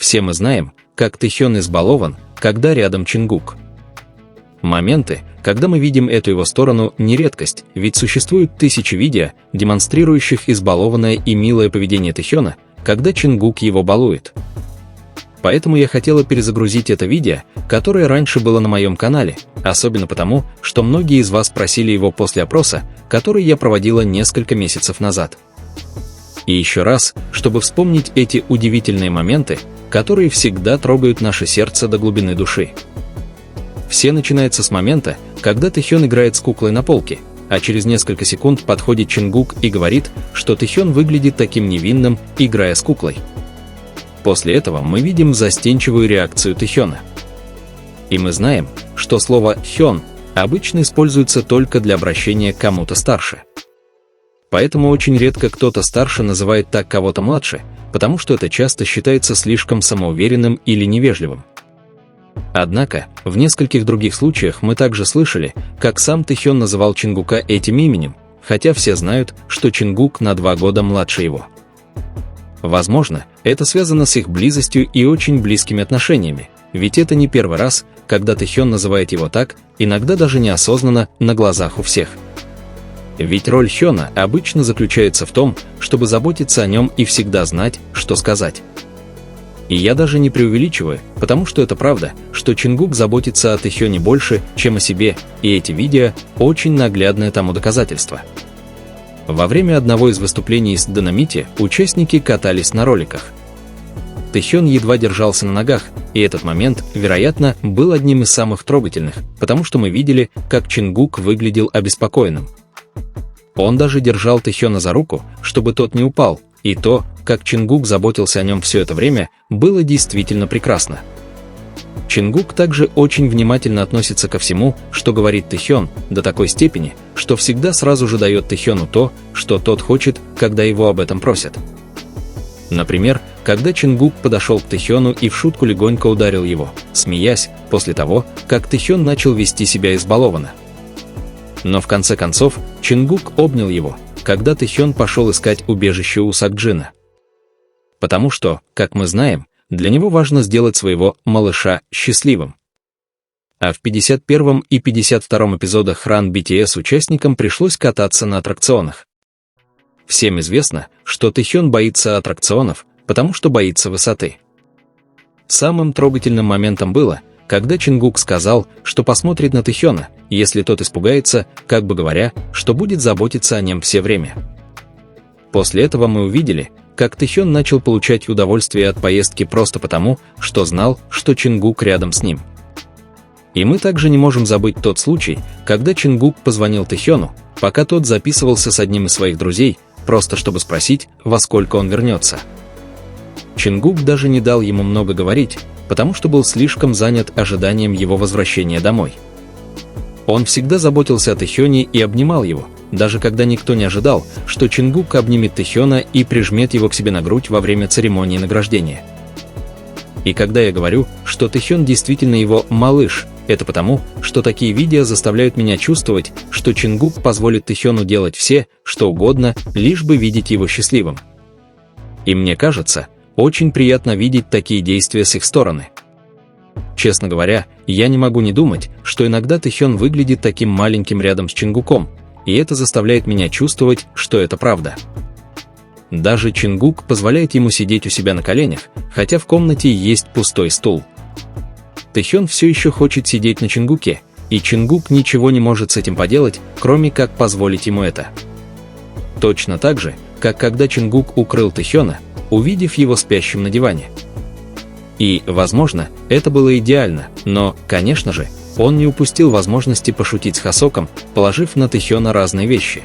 Все мы знаем, как Тэхён избалован, когда рядом Чингук. Моменты, когда мы видим эту его сторону, не редкость, ведь существуют тысячи видео, демонстрирующих избалованное и милое поведение Тэхёна, когда Чингук его балует. Поэтому я хотела перезагрузить это видео, которое раньше было на моем канале, особенно потому, что многие из вас просили его после опроса, который я проводила несколько месяцев назад. И еще раз, чтобы вспомнить эти удивительные моменты, которые всегда трогают наше сердце до глубины души. Все начинается с момента, когда Тэхён играет с куклой на полке, а через несколько секунд подходит Чингук и говорит, что Тэхён выглядит таким невинным, играя с куклой. После этого мы видим застенчивую реакцию Тэхёна. И мы знаем, что слово «хён» обычно используется только для обращения к кому-то старше. Поэтому очень редко кто-то старше называет так кого-то младше, потому что это часто считается слишком самоуверенным или невежливым. Однако, в нескольких других случаях мы также слышали, как сам Тэхён называл Чингука этим именем, хотя все знают, что Чингук на 2 года младше его. Возможно, это связано с их близостью и очень близкими отношениями, ведь это не первый раз, когда Тэхён называет его так, иногда даже неосознанно, на глазах у всех. Ведь роль Хёна обычно заключается в том, чтобы заботиться о нем и всегда знать, что сказать. И я даже не преувеличиваю, потому что это правда, что Чингук заботится о Тэхёне больше, чем о себе, и эти видео – очень наглядное тому доказательство. Во время одного из выступлений с Динамите участники катались на роликах. Тэхён едва держался на ногах, и этот момент, вероятно, был одним из самых трогательных, потому что мы видели, как Чингук выглядел обеспокоенным. Он даже держал Тэхёна за руку, чтобы тот не упал, и то, как Чингук заботился о нем все это время, было действительно прекрасно. Чингук также очень внимательно относится ко всему, что говорит Тэхён, до такой степени, что всегда сразу же дает Тэхёну то, что тот хочет, когда его об этом просят. Например, когда Чингук подошел к Тэхёну и в шутку легонько ударил его, смеясь, после того, как Тэхён начал вести себя избалованно. Но в конце концов, Чингук обнял его, когда Тэхён пошел искать убежище у Сакджина. Потому что, как мы знаем, для него важно сделать своего малыша счастливым. А в 51 и 52 эпизодах Run BTS участникам пришлось кататься на аттракционах. Всем известно, что Тэхён боится аттракционов, потому что боится высоты. Самым трогательным моментом было, когда Чингук сказал, что посмотрит на Тэхёна, если тот испугается, как бы говоря, что будет заботиться о нем все время. После этого мы увидели, как Тэхён начал получать удовольствие от поездки просто потому, что знал, что Чингук рядом с ним. И мы также не можем забыть тот случай, когда Чингук позвонил Тэхёну, пока тот записывался с одним из своих друзей, просто чтобы спросить, во сколько он вернется. Чингук даже не дал ему много говорить, потому что был слишком занят ожиданием его возвращения домой. Он всегда заботился о Тэхёне и обнимал его, даже когда никто не ожидал, что Чингук обнимет Тэхёна и прижмет его к себе на грудь во время церемонии награждения. И когда я говорю, что Тэхён действительно его малыш, это потому, что такие видео заставляют меня чувствовать, что Чингук позволит Тэхёну делать все, что угодно, лишь бы видеть его счастливым. И мне кажется, очень приятно видеть такие действия с их стороны. Честно говоря, я не могу не думать, что иногда Тэхён выглядит таким маленьким рядом с Чингуком, и это заставляет меня чувствовать, что это правда. Даже Чингук позволяет ему сидеть у себя на коленях, хотя в комнате есть пустой стул. Тэхён все еще хочет сидеть на Чингуке, и Чингук ничего не может с этим поделать, кроме как позволить ему это. Точно так же, как когда Чингук укрыл Тэхёна, увидев его спящим на диване. И, возможно, это было идеально, но, конечно же, он не упустил возможности пошутить с Хосоком, положив на Тэхёна разные вещи.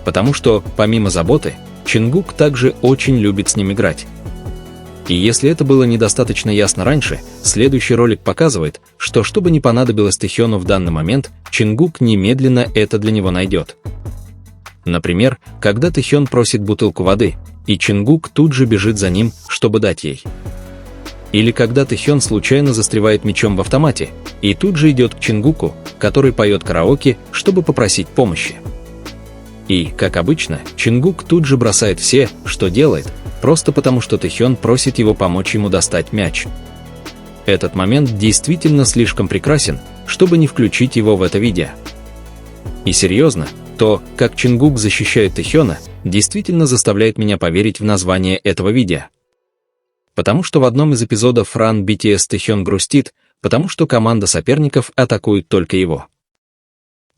Потому что, помимо заботы, Чингук также очень любит с ним играть. И если это было недостаточно ясно раньше, следующий ролик показывает, что бы ни понадобилось Тэхёну в данный момент, Чингук немедленно это для него найдет. Например, когда Тэхён просит бутылку воды, и Чингук тут же бежит за ним, чтобы дать ей. Или когда Тэхён случайно застревает мечом в автомате, и тут же идет к Чингуку, который поет караоке, чтобы попросить помощи. И, как обычно, Чингук тут же бросает все, что делает, просто потому что Тэхён просит его помочь ему достать мяч. Этот момент действительно слишком прекрасен, чтобы не включить его в это видео. И серьезно, то, как Чингук защищает Тэхёна, действительно заставляет меня поверить в название этого видео. Потому что в одном из эпизодов Run BTS Тэхён грустит, потому что команда соперников атакует только его.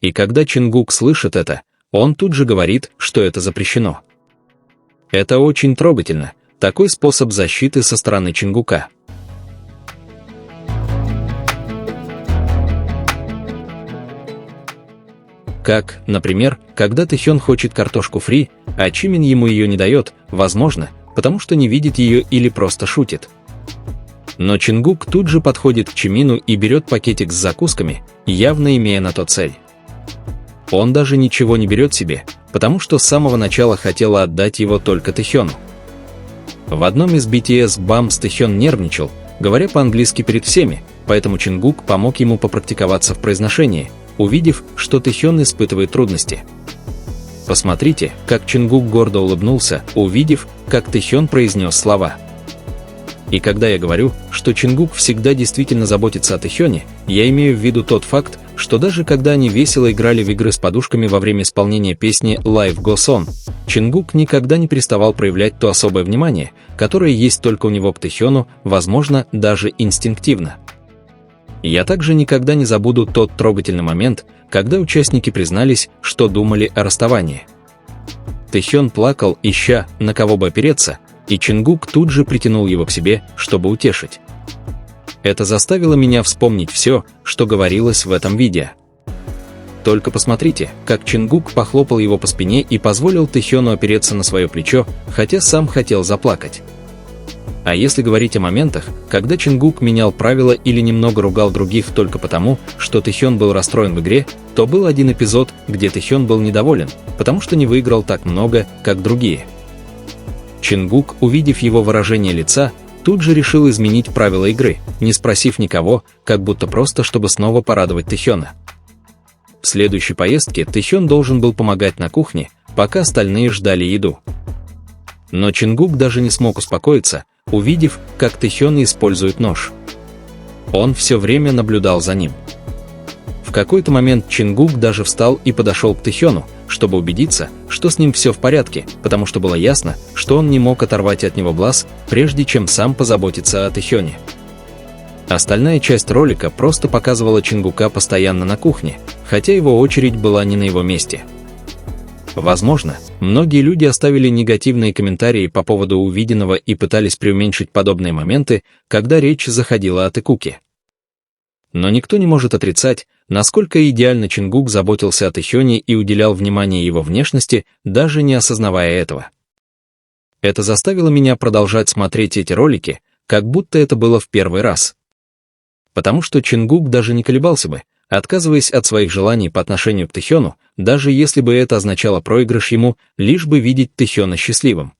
И когда Чингук слышит это, он тут же говорит, что это запрещено. Это очень трогательно, такой способ защиты со стороны Чингука. Как, например, когда Тэхён хочет картошку фри, а Чимин ему ее не дает, возможно, потому что не видит ее или просто шутит. Но Чингук тут же подходит к Чимину и берет пакетик с закусками, явно имея на то цель. Он даже ничего не берет себе, потому что с самого начала хотела отдать его только Тэхёну. В одном из BTS Bumps Тэхён нервничал, говоря по-английски перед всеми, поэтому Чингук помог ему попрактиковаться в произношении, увидев, что Тэхён испытывает трудности. Посмотрите, как Чингук гордо улыбнулся, увидев, как Тэхён произнес слова. И когда я говорю, что Чингук всегда действительно заботится о Тэхёне, я имею в виду тот факт, что даже когда они весело играли в игры с подушками во время исполнения песни Life Goes On, Чингук никогда не переставал проявлять то особое внимание, которое есть только у него к Тэхёну, возможно, даже инстинктивно. Я также никогда не забуду тот трогательный момент, когда участники признались, что думали о расставании. Тэхён плакал, ища, на кого бы опереться, и Чингук тут же притянул его к себе, чтобы утешить. Это заставило меня вспомнить все, что говорилось в этом видео. Только посмотрите, как Чингук похлопал его по спине и позволил Тэхёну опереться на свое плечо, хотя сам хотел заплакать. А если говорить о моментах, когда Чингук менял правила или немного ругал других только потому, что Тэхён был расстроен в игре, то был один эпизод, где Тэхён был недоволен, потому что не выиграл так много, как другие. Чингук, увидев его выражение лица, тут же решил изменить правила игры, не спросив никого, как будто просто, чтобы снова порадовать Тэхёна. В следующей поездке Тэхён должен был помогать на кухне, пока остальные ждали еду. Но Чингук даже не смог успокоиться, увидев, как Тэхён использует нож. Он все время наблюдал за ним. В какой-то момент Чингук даже встал и подошел к Тэхёну, чтобы убедиться, что с ним все в порядке, потому что было ясно, что он не мог оторвать от него глаз, прежде чем сам позаботиться о Тэхёне. Остальная часть ролика просто показывала Чингука постоянно на кухне, хотя его очередь была не на его месте. Возможно, многие люди оставили негативные комментарии по поводу увиденного и пытались преуменьшить подобные моменты, когда речь заходила о Тэкуке. Но никто не может отрицать, насколько идеально Чингук заботился о Тэхёне и уделял внимание его внешности, даже не осознавая этого. Это заставило меня продолжать смотреть эти ролики, как будто это было в первый раз. Потому что Чингук даже не колебался бы, отказываясь от своих желаний по отношению к Тэхёну, даже если бы это означало проигрыш ему, лишь бы видеть Тэхёна счастливым.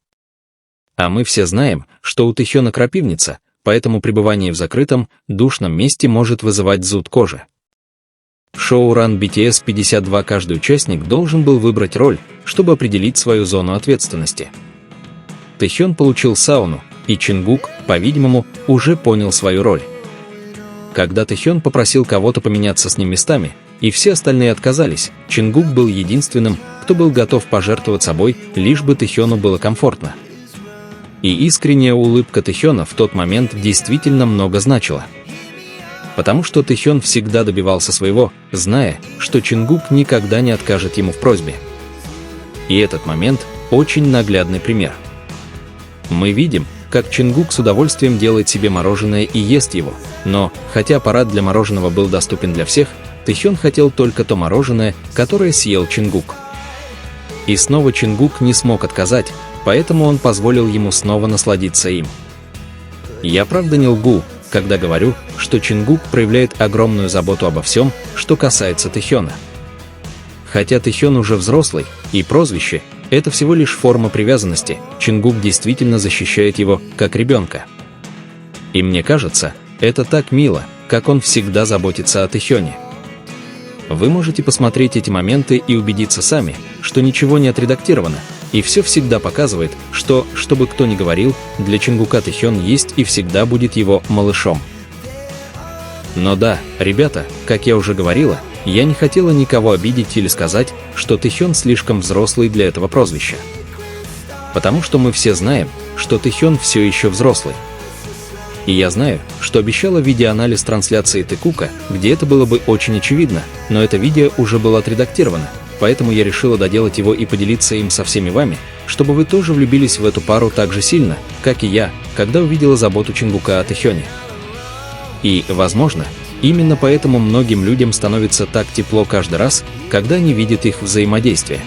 А мы все знаем, что у Тэхёна крапивница, поэтому пребывание в закрытом, душном месте может вызывать зуд кожи. В шоу Run BTS 52 каждый участник должен был выбрать роль, чтобы определить свою зону ответственности. Тэхён получил сауну, и Чингук, по-видимому, уже понял свою роль. Когда Тэхён попросил кого-то поменяться с ним местами, и все остальные отказались, Чингук был единственным, кто был готов пожертвовать собой, лишь бы Тэхёну было комфортно. И искренняя улыбка Тэхёна в тот момент действительно много значила. Потому что Тэхён всегда добивался своего, зная, что Чингук никогда не откажет ему в просьбе. И этот момент – очень наглядный пример. Мы видим, как Чингук с удовольствием делает себе мороженое и ест его, но, хотя аппарат для мороженого был доступен для всех, Тэхён хотел только то мороженое, которое съел Чингук. И снова Чингук не смог отказать, поэтому он позволил ему снова насладиться им. Я правда не лгу, когда говорю, что Чингук проявляет огромную заботу обо всем, что касается Тэхёна. Хотя Тэхён уже взрослый, и прозвище – это всего лишь форма привязанности, Чингук действительно защищает его, как ребенка. И мне кажется, это так мило, как он всегда заботится о Тэхёне. Вы можете посмотреть эти моменты и убедиться сами, что ничего не отредактировано, И все всегда показывает, что бы кто ни говорил, для Чингука Тэхён есть и всегда будет его малышом. Но да, ребята, как я уже говорила, я не хотела никого обидеть или сказать, что Тэхён слишком взрослый для этого прозвища. Потому что мы все знаем, что Тэхён все еще взрослый. И я знаю, что обещала видеоанализ трансляции Тэкука, где это было бы очень очевидно, но это видео уже было отредактировано, поэтому я решила доделать его и поделиться им со всеми вами, чтобы вы тоже влюбились в эту пару так же сильно, как и я, когда увидела заботу Чингука о Тэхёне. И, возможно, именно поэтому многим людям становится так тепло каждый раз, когда они видят их взаимодействие.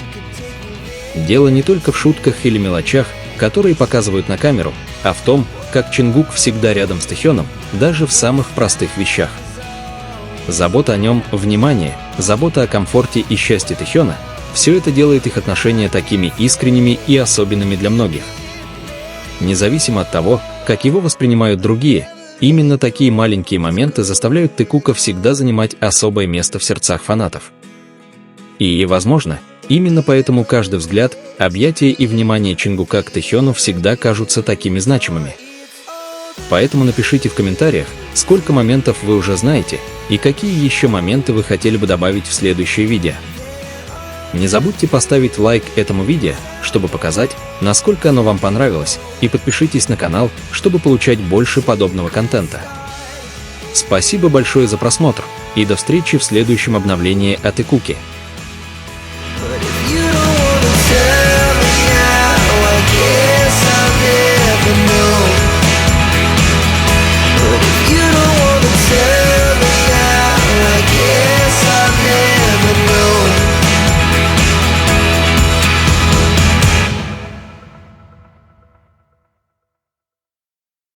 Дело не только в шутках или мелочах, которые показывают на камеру, а в том, как Чингук всегда рядом с Тэхёном, даже в самых простых вещах. Забота о нем, внимание, забота о комфорте и счастье Тэхёна – все это делает их отношения такими искренними и особенными для многих. Независимо от того, как его воспринимают другие, именно такие маленькие моменты заставляют Тэкука всегда занимать особое место в сердцах фанатов. И, возможно, именно поэтому каждый взгляд, объятие и внимание Чингука к Тэхёну всегда кажутся такими значимыми. Поэтому напишите в комментариях, сколько моментов вы уже знаете и какие еще моменты вы хотели бы добавить в следующее видео. Не забудьте поставить лайк этому видео, чтобы показать, насколько оно вам понравилось, и подпишитесь на канал, чтобы получать больше подобного контента. Спасибо большое за просмотр, и до встречи в следующем обновлении о Тэкуке.